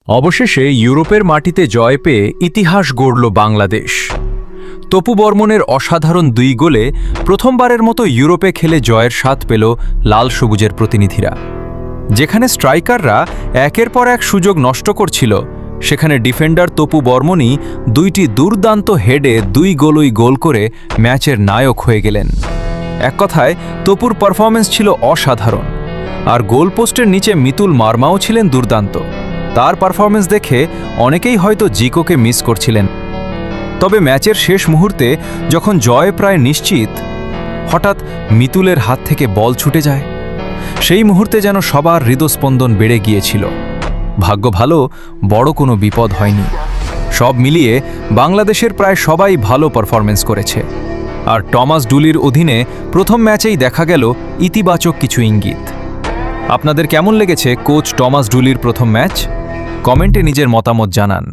অবশেষে ইউরোপের মাটিতে জয় পেয়ে ইতিহাস গড়ল বাংলাদেশ। তপু বর্মনের অসাধারণ 2 গোলে প্রথমবারের মতো ইউরোপে খেলে জয়ের স্বাদ পেল লাল সবুজের প্রতিনিধিরা। যেখানে স্ট্রাইকাররা একের পর এক সুযোগ নষ্ট করছিল, সেখানে ডিফেন্ডার তপু বর্মনই 2টি দুর্দান্ত হেডে 2 গোলই গোল করে ম্যাচের নায়ক হয়ে গেলেন। এক কথায় তপুর পারফরম্যান্স ছিল অসাধারণ। আর গোলপোস্টের নিচে মিতুল মার্মাও ছিলেন দুর্দান্ত। তার পারফরম্যান্স দেখে অনেকেই হয়তো জিকোকে মিস করছিলেন। তবে ম্যাচের শেষ মুহূর্তে যখন জয় প্রায় নিশ্চিত, হঠাৎ মিতুলের হাত থেকে বল ছুটে যায়। সেই মুহূর্তে যেন সবার হৃদস্পন্দন বেড়ে গিয়েছিল। ভাগ্য ভালো, বড় কোনো বিপদ হয়নি। সব মিলিয়ে বাংলাদেশের প্রায় সবাই ভালো পারফরম্যান্স করেছে। আর টমাস ডুলির অধীনে প্রথম ম্যাচেই দেখা গেল ইতিবাচক কিছু ইঙ্গিত। আপনাদের কেমন লেগেছে কোচ টমাস ডুলির প্রথম ম্যাচ? কমেন্টে নিজের মতামত জানান।